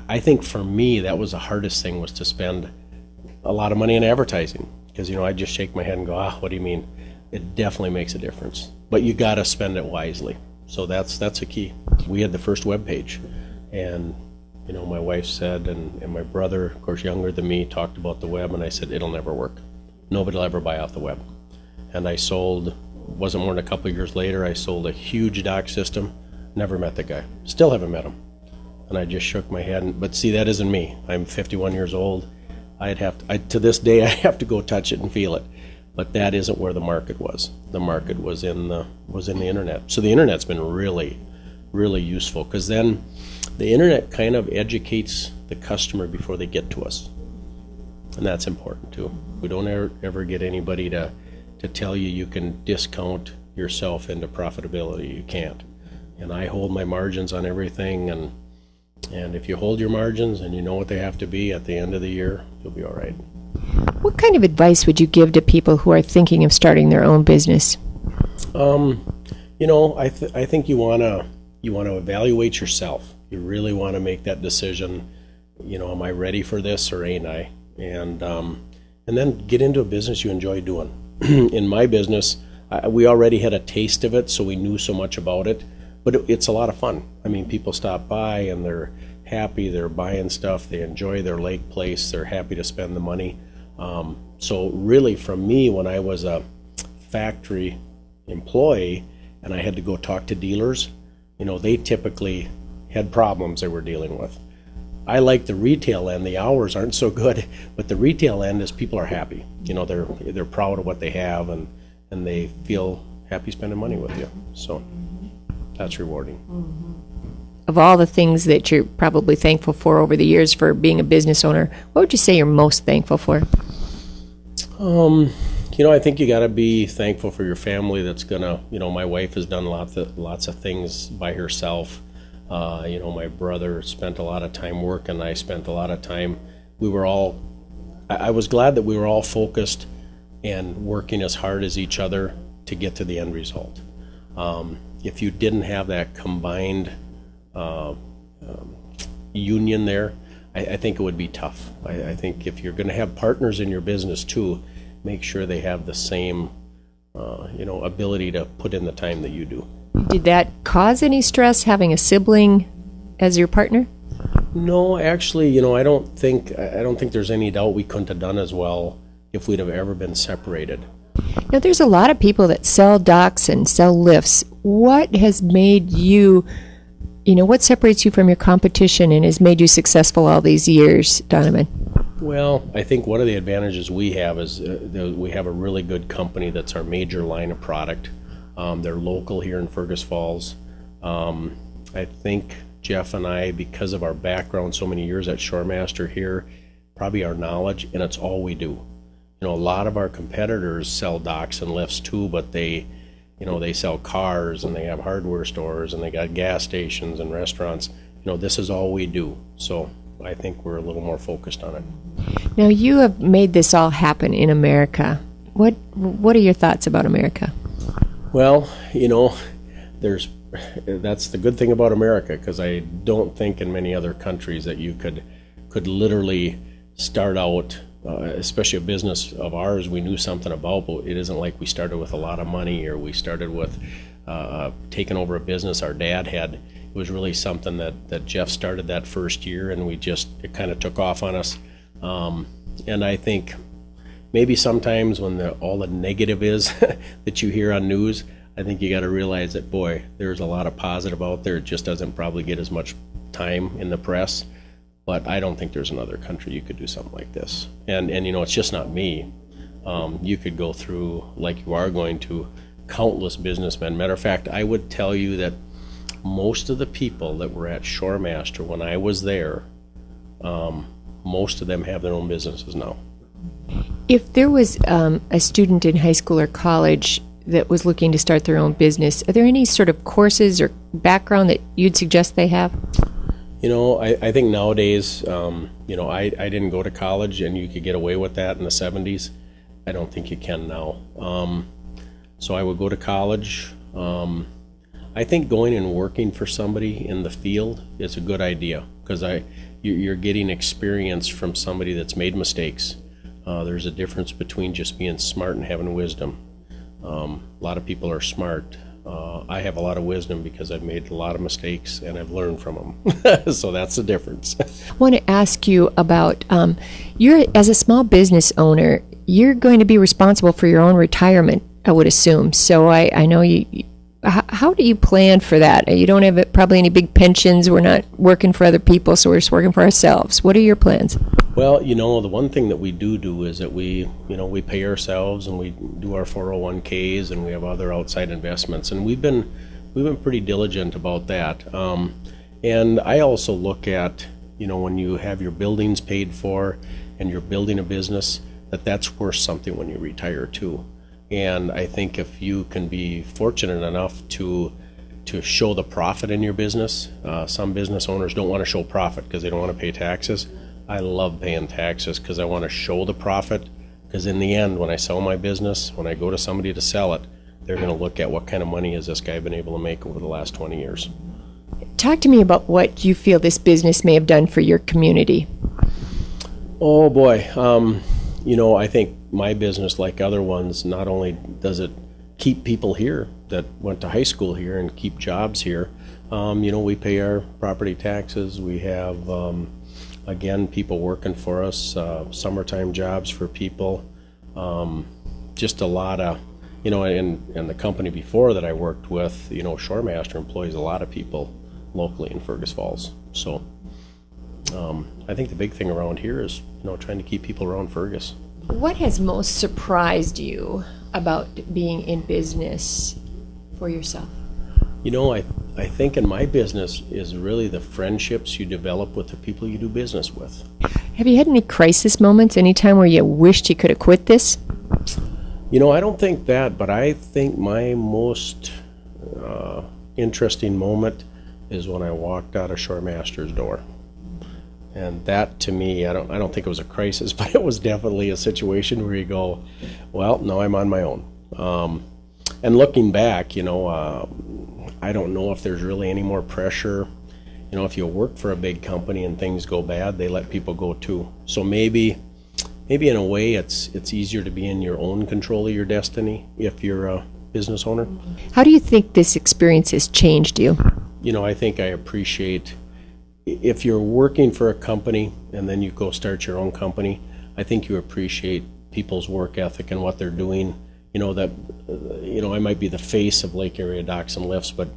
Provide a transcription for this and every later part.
I think for me, that was the hardest thing, was to spend a lot of money in advertising. Because, I just shake my head and go, what do you mean? It definitely makes a difference. But you got to spend it wisely. So that's a key. We had the first web page. And, my wife said, and my brother, of course, younger than me, talked about the web. And I said, it'll never work. Nobody will ever buy off the web. And I sold, wasn't more than a couple of years later, I sold a huge dock system. Never met the guy. Still haven't met him. And I just shook my head. But see, that isn't me. I'm 51 years old. To this day, I have to go touch it and feel it. But that isn't where the market was. The market was in the internet. So the internet's been really, really useful, because then the internet kind of educates the customer before they get to us. And that's important too. We don't ever get anybody to tell you can discount yourself into profitability. You can't. And I hold my margins on everything, and if you hold your margins and you know what they have to be at the end of the year, you'll be all right. What kind of advice would you give to people who are thinking of starting their own business? I think you want to evaluate yourself. You really want to make that decision. Am I ready for this or ain't I? And then get into a business you enjoy doing. In my business, we already had a taste of it, so we knew so much about it. But it's a lot of fun. I mean, people stop by and they're happy, they're buying stuff, they enjoy their lake place, they're happy to spend the money. So really, for me, when I was a factory employee and I had to go talk to dealers, they typically had problems they were dealing with. I like the retail end. The hours aren't so good, but the retail end is people are happy. They're proud of what they have, and they feel happy spending money with you. So that's rewarding. Of all the things that you're probably thankful for over the years for being a business owner, what would you say you're most thankful for? I think you got to be thankful for your family. That's gonna, my wife has done lots of things by herself. My brother spent a lot of time working. I spent a lot of time. I was glad that we were all focused and working as hard as each other to get to the end result. If you didn't have that combined union there, I think it would be tough. I think if you're going to have partners in your business too, make sure they have the same ability to put in the time that you do. Did that cause any stress, having a sibling as your partner? No, actually, I don't think there's any doubt we couldn't have done as well if we'd have ever been separated. Now, there's a lot of people that sell docks and sell lifts. What has made you, what separates you from your competition and has made you successful all these years, Donavan? Well, I think one of the advantages we have is we have a really good company that's our major line of product. They're local here in Fergus Falls. I think Jeff and I, because of our background, so many years at Shoremaster here, probably our knowledge, and it's all we do. A lot of our competitors sell docks and lifts too, but they sell cars and they have hardware stores and they got gas stations and restaurants. This is all we do. So I think we're a little more focused on it. Now, you have made this all happen in America. What are your thoughts about America? Well, that's the good thing about America, because I don't think in many other countries that you could literally start out, especially a business of ours we knew something about, but it isn't like we started with a lot of money or we started with taking over a business our dad had. It was really something that Jeff started that first year, and it kind of took off on us. And I think maybe sometimes when all the negative is that you hear on news, I think you got to realize that, boy, there's a lot of positive out there. It just doesn't probably get as much time in the press. But I don't think there's another country you could do something like this. And it's just not me. You could go through, like you are going to, countless businessmen. Matter of fact, I would tell you that most of the people that were at Shoremaster when I was there, most of them have their own businesses now. If there was a student in high school or college that was looking to start their own business, are there any sort of courses or background that you'd suggest they have? I think nowadays, I didn't go to college and you could get away with that in the 70s. I don't think you can now. So I would go to college. I think going and working for somebody in the field is a good idea, because you're getting experience from somebody that's made mistakes. There's a difference between just being smart and having wisdom. A lot of people are smart. I have a lot of wisdom because I've made a lot of mistakes and I've learned from them. So that's the difference. I want to ask you about as a small business owner, you're going to be responsible for your own retirement, I would assume. So I know you. How do you plan for that? You don't have probably any big pensions. We're not working for other people, so we're just working for ourselves. What are your plans? Well, the one thing that we do is that we pay ourselves, and we do our 401ks, and we have other outside investments, and we've been pretty diligent about that. And I also look at, when you have your buildings paid for and you're building a business, that's worth something when you retire too. And I think if you can be fortunate enough to show the profit in your business, some business owners don't want to show profit because they don't want to pay taxes. I love paying taxes because I want to show the profit, because in the end, when I sell my business, when I go to somebody to sell it, they're going to look at what kind of money has this guy been able to make over the last 20 years. Talk to me about what you feel this business may have done for your community. Oh boy, I think my business, like other ones, not only does it keep people here that went to high school here and keep jobs here, we pay our property taxes. We have, again, people working for us, summertime jobs for people, just a lot of, and the company before that I worked with, Shoremaster employs a lot of people locally in Fergus Falls. So I think the big thing around here is, trying to keep people around Fergus. What has most surprised you about being in business for yourself? I think in my business is really the friendships you develop with the people you do business with. Have you had any crisis moments, any time where you wished you could have quit this? I don't think that, but I think my most interesting moment is when I walked out of Shoremaster's door. And that, to me, I don't think it was a crisis, but it was definitely a situation where you go, well, now I'm on my own. And looking back, I don't know if there's really any more pressure. If you work for a big company and things go bad, they let people go too. So maybe in a way it's easier to be in your own control of your destiny if you're a business owner. How do you think this experience has changed you? I think I appreciate, if you're working for a company and then you go start your own company, I think you appreciate people's work ethic and what they're doing. I might be the face of Lake Area Docks and Lifts, but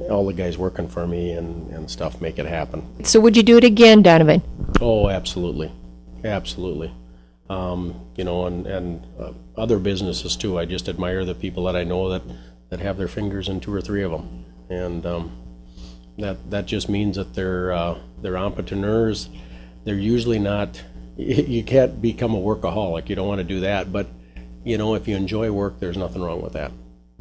all the guys working for me and stuff make it happen. So would you do it again, Donovan? Oh, absolutely. Absolutely. And other businesses too. I just admire the people that I know that have their fingers in 2 or 3 of them. And that just means that they're entrepreneurs. They're usually not, you can't become a workaholic. You don't want to do that. But, if you enjoy work, there's nothing wrong with that.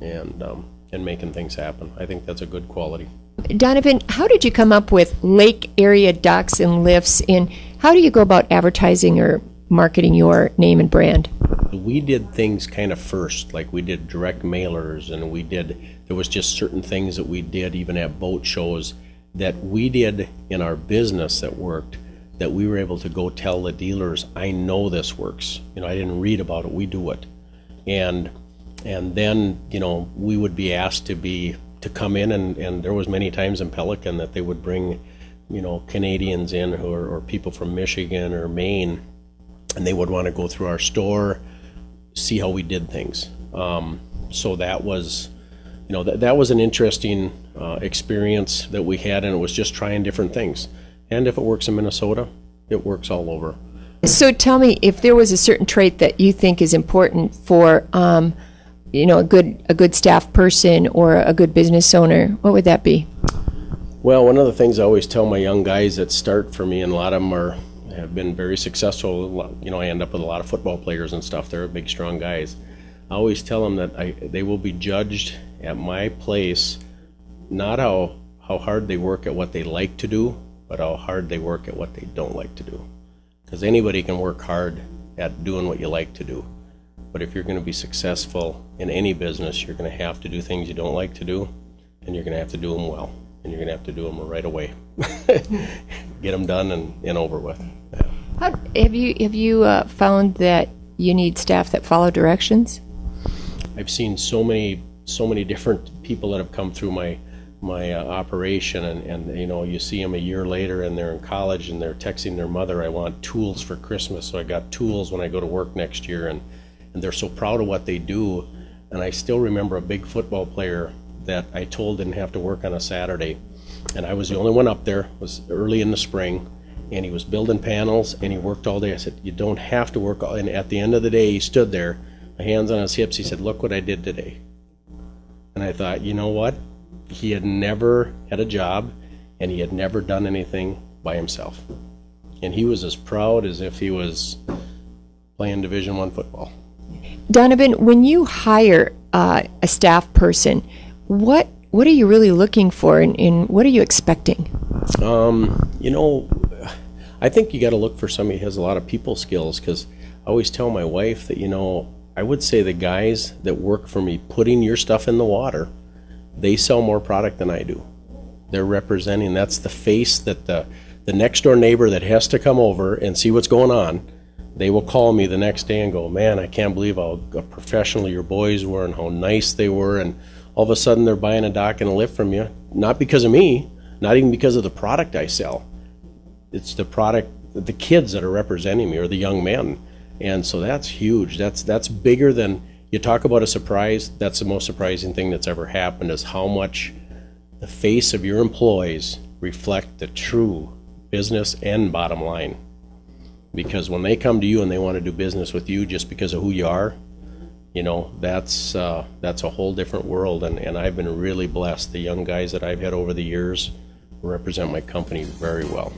And making things happen. I think that's a good quality. Donovan, how did you come up with Lake Area Docks and Lifts, and how do you go about advertising or marketing your name and brand? We did things kind of first, like we did direct mailers, and there was just certain things that we did even at boat shows that we did in our business that worked, that we were able to go tell the dealers, I know this works. I didn't read about it, we do it. And then, we would be asked to come in, and there was many times in Pelican that they would bring, Canadians in or people from Michigan or Maine, and they would want to go through our store, see how we did things. So that was, that was an interesting experience that we had, and it was just trying different things. And if it works in Minnesota, it works all over. So tell me, if there was a certain trait that you think is important for, a good staff person or a good business owner, what would that be? Well, one of the things I always tell my young guys that start for me, and a lot of them have been very successful. I end up with a lot of football players and stuff. They're big, strong guys. I always tell them that they will be judged at my place, not how hard they work at what they like to do, but how hard they work at what they don't like to do. Because anybody can work hard at doing what you like to do. But if you're going to be successful in any business, you're going to have to do things you don't like to do, and you're going to have to do them well, and you're going to have to do them right away. get them done and over with. Yeah. Have you found that you need staff that follow directions? I've seen so many different people that have come through my operation, and you know, you see them a year later and they're in college and they're texting their mother, I want tools for Christmas, so I got tools when I go to work next year, and they're so proud of what they do. And I still remember a big football player that I told didn't have to work on a Saturday, and I was the only one up there. It was early in the spring, and he was building panels and he worked all day. I said, you don't have to work and at the end of the day he stood there, hands on his hips, he said, look what I did today. And I thought, you know what? He had never had a job and he had never done anything by himself. And he was as proud as if he was playing Division I football. Donavan, when you hire a staff person, what are you really looking for and what are you expecting? You know, I think you got to look for somebody who has a lot of people skills, because I always tell my wife that, you know, I would say the guys that work for me putting your stuff in the water, they sell more product than I do. They're representing, that's the face that the next door neighbor that has to come over and see what's going on, they will call me the next day and go, man, I can't believe how professional your boys were and how nice they were, and all of a sudden they're buying a dock and a lift from you, not because of me, not even because of the product I sell. It's the product, the kids that are representing me, or the young men. And so that's huge. That's bigger than, you talk about a surprise, that's the most surprising thing that's ever happened, is how much the face of your employees reflect the true business and bottom line. Because when they come to you and they want to do business with you just because of who you are, you know, that's a whole different world. And I've been really blessed. The young guys that I've had over the years represent my company very well.